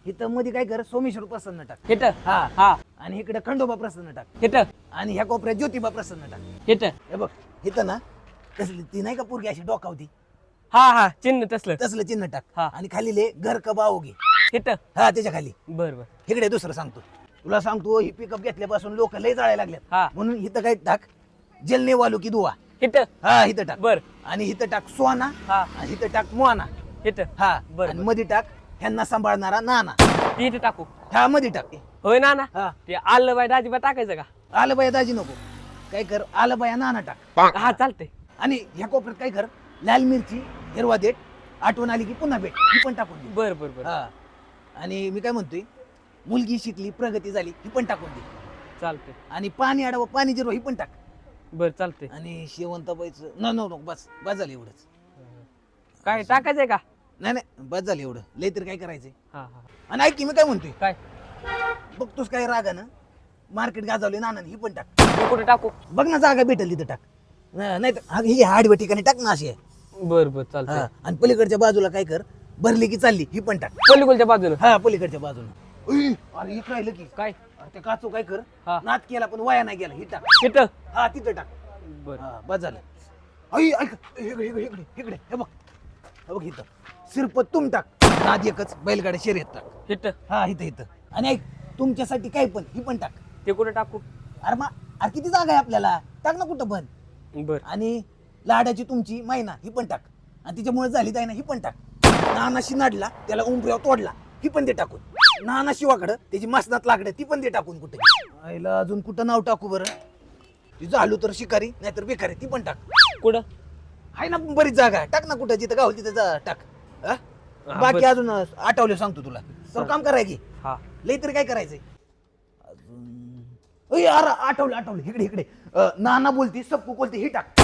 इथं मध्ये काय कर, सोमेश्वर प्रसन्न टाक. हिट हा हा आणि इकडे खंडोबा प्रसन्न टाक. हिट आणि ह्या कोपऱ्यात ज्योतिबा प्रसन्न टाक. हिट हे बघ इथं ना तसली ती नाही का पोरगी अशी डोकावती, हा हा चिन्ह तसलं तसलं चिन्ह टाक. हा. आणि खाली ले घर कबाओगे. हिट हा त्याच्या खाली. बर बर इकडे दुसरं सांगतो तुला, सांगतो ही पिकअप घेतल्यापासून लोक लय जाळायला हा. लागल्यात, म्हणून इथं काय टाक, जलने वालू की दुआ. हिट हा इथं टाक. बर आणि इथं टाक सोना. हा आणि इथं टाक मोना. हिट हा बर, आणि बर. मध्ये टाक ह्यांना सांभाळणारा नाना. ती हिट टाकू हा मध्ये टाक. होय ना ना हा ते आलं बाय दाजीबा टाकायचं का? आलं बाया दाजी नको, काय कर आलं बाया नाना टाक. हा चालतंय. आणि ह्या कोपऱ्यात काय कर, लाल मिरची, हिरवा देठ, आठवण आली की पुन्हा भेट, ही पण टाकून दे. बर बर बर हा आणि मी काय म्हणतोय, मुलगी शिकली, प्रगती झाली, ही पण टाकून दे. चालतंय. आणि पाणी अडवा, पाणी जिरवा, ही पण टाक. बर चालतंय. आणि शेवंताबाईचं नको बस बस झालं एवढंच. काय टाकायचंय का? नाही नाही बस झालं एवढं, लय तर काय करायचंय. हा हा आणि ऐक की मी काय म्हणतोय, काय बघतोस काय रागानं मार्केट गाजवले नानाने, ही पण टाक. मी कुठे टाकू? बघ ना जागा भेटेल तिथं टाक. नाही तर ही हाडवे ठिकाणी टाक ना अशी आहे. बर बर चालतंय. हा, आणि पलीकडच्या बाजूला काय कर, भरली की चालली, ही पण टाक. पलीकडच्या बाजूला हा पलीकडच्या बाजूला. उई, अरे एक राहिलं की काय? अरे ते काचू काय कर, हा. नात केला पण वाया नाही गेला, ही टाक. हिट हा तिथं टाक. बर हा बस झालं. ऐ ऐक, इकडे इकडे इकडे इकडे हे बघ, हे बघ इथं सिरपत तुम टाक. नाद एकच, बैलगाड्या शर्यत टाक. हिट हा इथं इथं. आणि ऐक, तुमच्यासाठी काय पण, ही पण टाक. ते कुठे टाकू? अरे किती जागा आहे आपल्याला, टाक ना कुठं पण. बर आणि लाडाची तुमची मैना, ही पण टाक. आणि तिच्यामुळे झाली जाय ना, ही पण टाक. नानाशी नाडला, त्याला उंबऱ्यावर तोडला, ही पण दे टाकून. नाना शिवाकडं त्याची मसनात लागडं, ती पण दे टाकून. कुठे आईला अजून कुठं नाव टाकू बरं, ती झालो तर शिकारी नाहीतर बेकारी, ती पण टाक. कुठं? आहे ना बरीच जागा आहे, टाक ना कुठं जिथं गाव तिथं टाक. हा? बाकी बरं. अजून आठवले सांगतो तुला, तर काम कराय की हा लय तरी काय करायचंय अजून. अरे आठवलं इकडे इकडे, नाना बोलती सबको बोलते, ही टाक.